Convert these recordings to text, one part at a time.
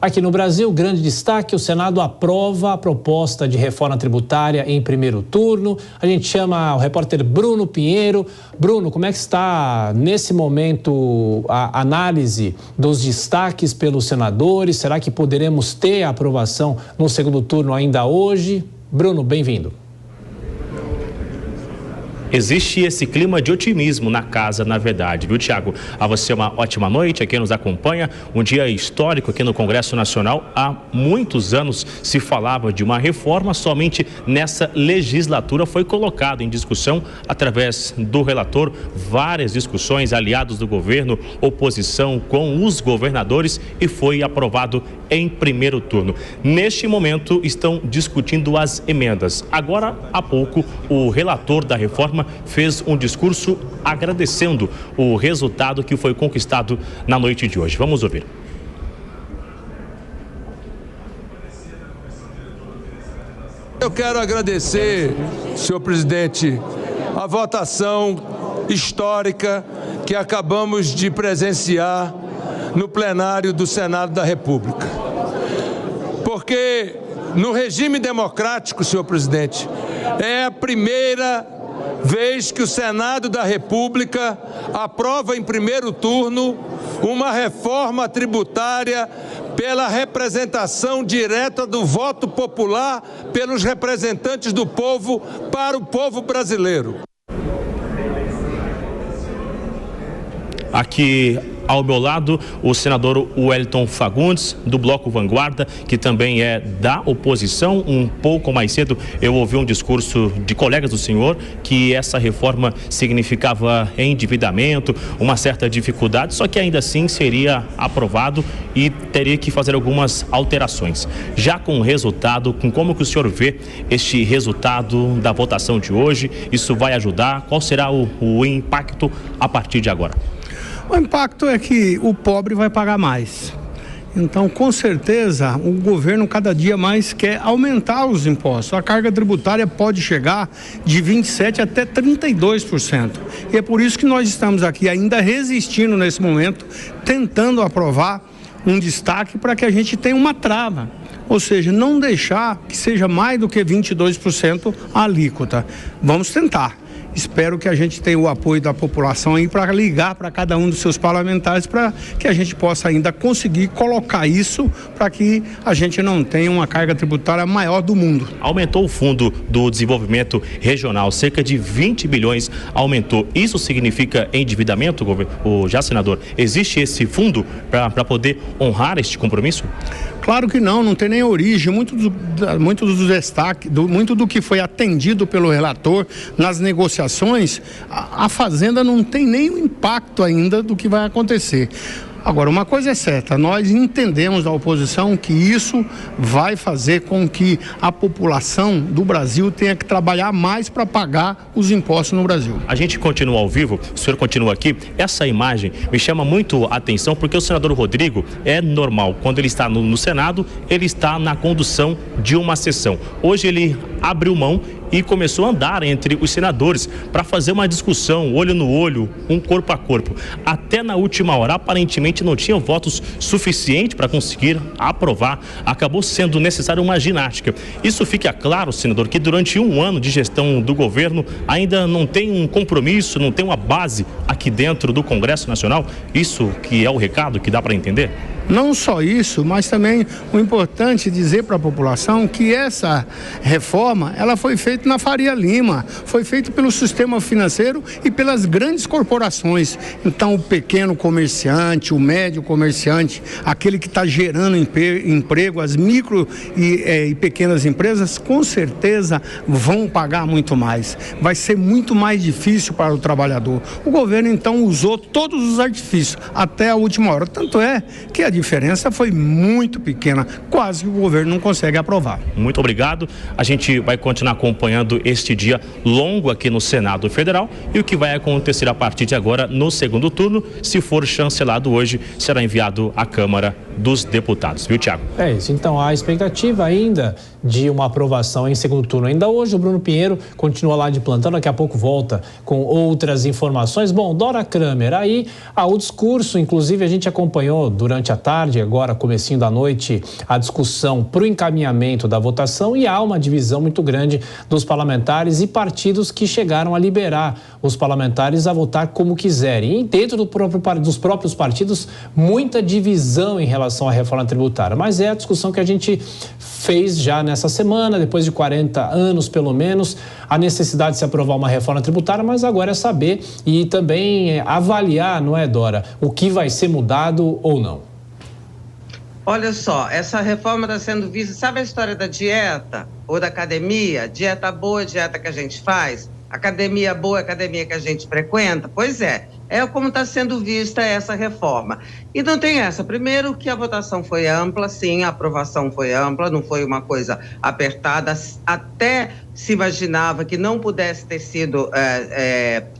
Aqui no Brasil, grande destaque, o Senado aprova a proposta de reforma tributária em primeiro turno. A gente chama o repórter Bruno Pinheiro. Bruno, como é que está nesse momento a análise dos destaques pelos senadores? Será que poderemos ter a aprovação no segundo turno ainda hoje? Bruno, bem-vindo. Existe esse clima de otimismo na casa, na verdade, viu, Tiago? A você uma ótima noite, a quem nos acompanha. Um dia histórico aqui no Congresso Nacional. Há muitos anos se falava de uma reforma, somente nessa legislatura foi colocado em discussão através do relator, várias discussões, aliados do governo, oposição com os governadores e foi aprovado em primeiro turno. Neste momento estão discutindo as emendas. Agora, há pouco, o relator da reforma fez um discurso agradecendo o resultado que foi conquistado na noite de hoje. Vamos ouvir. Eu quero agradecer, senhor presidente, a votação histórica que acabamos de presenciar no plenário do Senado da República. Porque no regime democrático, senhor presidente, é a primeira vez que o Senado da República aprova em primeiro turno uma reforma tributária pela representação direta do voto popular pelos representantes do povo para o povo brasileiro. Aqui ao meu lado, o senador Wellington Fagundes, do Bloco Vanguarda, que também é da oposição. Um pouco mais cedo eu ouvi um discurso de colegas do senhor que essa reforma significava endividamento, uma certa dificuldade, só que ainda assim seria aprovado e teria que fazer algumas alterações. Já com o resultado, com como que o senhor vê este resultado da votação de hoje, isso vai ajudar? Qual será o impacto a partir de agora? O impacto é que o pobre vai pagar mais. Então, com certeza, o governo cada dia mais quer aumentar os impostos. A carga tributária pode chegar de 27% até 32%. E é por isso que nós estamos aqui ainda resistindo nesse momento, tentando aprovar um destaque para que a gente tenha uma trava. Ou seja, não deixar que seja mais do que 22% a alíquota. Vamos tentar. Espero que a gente tenha o apoio da população aí para ligar para cada um dos seus parlamentares para que a gente possa ainda conseguir colocar isso para que a gente não tenha uma carga tributária maior do mundo. Aumentou o Fundo do Desenvolvimento Regional, cerca de 20 bilhões aumentou. Isso significa endividamento, já senador? Existe esse fundo para poder honrar este compromisso? Claro que não tem nem origem. Muito dos destaques, muito do que foi atendido pelo relator nas negociações, a Fazenda não tem nenhum impacto ainda do que vai acontecer. Agora, uma coisa é certa, nós entendemos da oposição que isso vai fazer com que a população do Brasil tenha que trabalhar mais para pagar os impostos no Brasil. A gente continua ao vivo, o senhor continua aqui. Essa imagem me chama muito a atenção porque o senador Rodrigo é normal. Quando ele está no Senado, ele está na condução de uma sessão. Hoje ele abriu mão e começou a andar entre os senadores para fazer uma discussão, olho no olho, um corpo a corpo. Até na última hora, aparentemente não tinha votos suficientes para conseguir aprovar. Acabou sendo necessária uma ginástica. Isso fica claro, senador, que durante um ano de gestão do governo ainda não tem um compromisso, não tem uma base aqui dentro do Congresso Nacional. Isso que é o recado que dá para entender? Não só isso, mas também o importante é dizer para a população que essa reforma, ela foi feita na Faria Lima, foi feita pelo sistema financeiro e pelas grandes corporações. Então, o pequeno comerciante, o médio comerciante, aquele que está gerando emprego, as micro e pequenas empresas, com certeza vão pagar muito mais. Vai ser muito mais difícil para o trabalhador. O governo, então, usou todos os artifícios até a última hora. Tanto é que a diferença foi muito pequena, quase que o governo não consegue aprovar. Muito obrigado. A gente vai continuar acompanhando este dia longo aqui no Senado Federal e o que vai acontecer a partir de agora no segundo turno, se for chancelado hoje, será enviado à Câmara dos Deputados, viu, Tiago? É isso, então a expectativa ainda de uma aprovação em segundo turno. Ainda hoje o Bruno Pinheiro continua lá de plantão, daqui a pouco volta com outras informações. Bom, Dora Kramer, aí o discurso, inclusive a gente acompanhou durante a tarde, agora comecinho da noite, a discussão para o encaminhamento da votação, e há uma divisão muito grande dos parlamentares e partidos que chegaram a liberar os parlamentares a votar como quiserem. E dentro dos próprios partidos, muita divisão em relação à reforma tributária. Mas é a discussão que a gente fez já nessa semana, depois de 40 anos pelo menos, a necessidade de se aprovar uma reforma tributária, mas agora é saber e também avaliar, não é, Dora, o que vai ser mudado ou não. Olha só, essa reforma está sendo vista, sabe a história da dieta ou da academia? Dieta boa, dieta que a gente faz, academia boa, academia que a gente frequenta? Pois é como está sendo vista essa reforma. E não tem essa. Primeiro que a votação foi ampla, sim, a aprovação foi ampla, não foi uma coisa apertada, até se imaginava que não pudesse ter sido,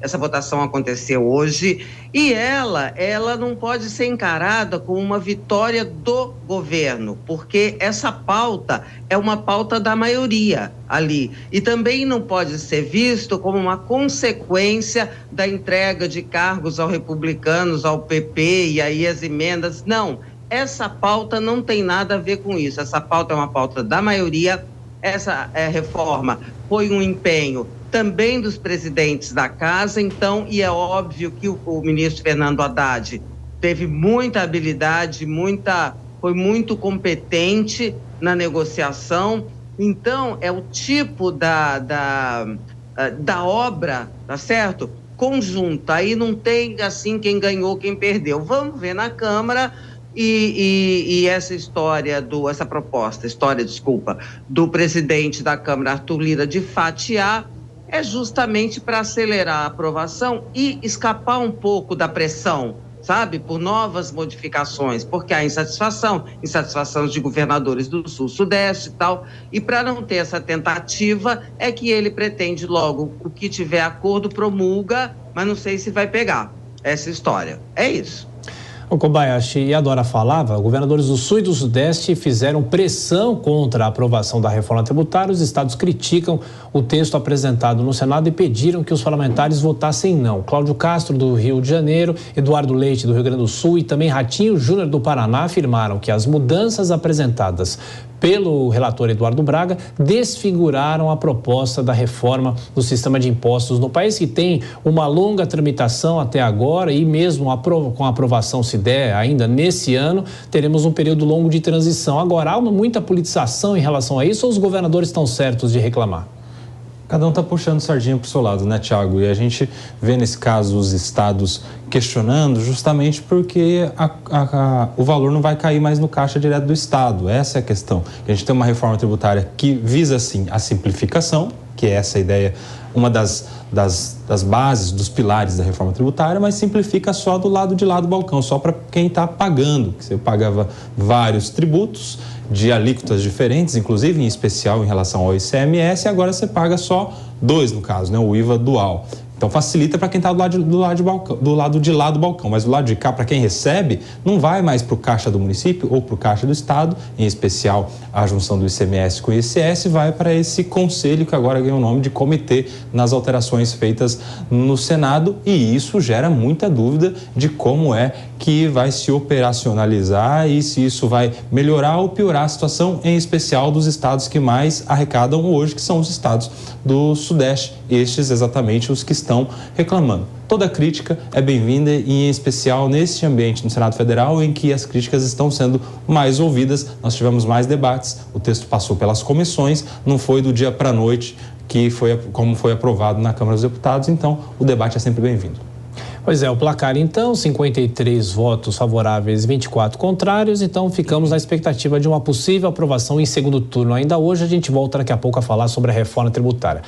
essa votação aconteceu hoje, e ela não pode ser encarada como uma vitória do governo, porque essa pauta é uma pauta da maioria ali, e também não pode ser visto como uma consequência da entrega de cargos aos republicanos, ao PP, e aí as emendas. Não, essa pauta não tem nada a ver com isso. Essa pauta é uma pauta da maioria. Essa reforma foi um empenho também dos presidentes da casa, então, e é óbvio que o ministro Fernando Haddad teve muita habilidade, foi muito competente na negociação. Então, é o tipo da obra, tá certo? Conjunta, aí não tem assim quem ganhou, quem perdeu. Vamos ver na Câmara e essa proposta do presidente da Câmara, Arthur Lira, de fatiar, é justamente para acelerar a aprovação e escapar um pouco da pressão, sabe, por novas modificações, porque há insatisfação de governadores do Sul, Sudeste e tal, e para não ter essa tentativa é que ele pretende logo, o que tiver acordo promulga, mas não sei se vai pegar essa história. É isso. O Kobayashi e a Dora falava, governadores do Sul e do Sudeste fizeram pressão contra a aprovação da reforma tributária. Os estados criticam o texto apresentado no Senado e pediram que os parlamentares votassem não. Cláudio Castro, do Rio de Janeiro, Eduardo Leite, do Rio Grande do Sul, e também Ratinho Júnior, do Paraná, afirmaram que as mudanças apresentadas pelo relator Eduardo Braga desfiguraram a proposta da reforma do sistema de impostos no país, que tem uma longa tramitação até agora, e mesmo com a aprovação, se der ainda nesse ano, teremos um período longo de transição. Agora, há muita politização em relação a isso, ou os governadores estão certos de reclamar? Cada um está puxando sardinha para o seu lado, né, Tiago? E a gente vê nesse caso os estados questionando justamente porque o valor não vai cair mais no caixa direto do estado. Essa é a questão. A gente tem uma reforma tributária que visa, sim, a simplificação, que é essa ideia, uma das bases, dos pilares da reforma tributária, mas simplifica só do lado de lá do balcão, só para quem está pagando. Você pagava vários tributos de alíquotas diferentes, inclusive em especial em relação ao ICMS, e agora você paga só 2 no caso, né? O IVA dual. Então facilita para quem está do lado de lá do balcão, mas do lado de cá, para quem recebe, não vai mais para o caixa do município ou para o caixa do estado, em especial a junção do ICMS com o ICS, vai para esse conselho que agora ganha o nome de comitê nas alterações feitas no Senado, e isso gera muita dúvida de como é que vai se operacionalizar e se isso vai melhorar ou piorar a situação, em especial dos estados que mais arrecadam hoje, que são os estados do Sudeste, estes exatamente os que estão reclamando. Toda crítica é bem-vinda, e em especial nesse ambiente no Senado Federal, em que as críticas estão sendo mais ouvidas. Nós tivemos mais debates, o texto passou pelas comissões, não foi do dia para a noite como foi aprovado na Câmara dos Deputados, então o debate é sempre bem-vindo. Pois é, o placar então, 53 votos favoráveis, 24 contrários, então ficamos na expectativa de uma possível aprovação em segundo turno. Ainda hoje a gente volta daqui a pouco a falar sobre a reforma tributária.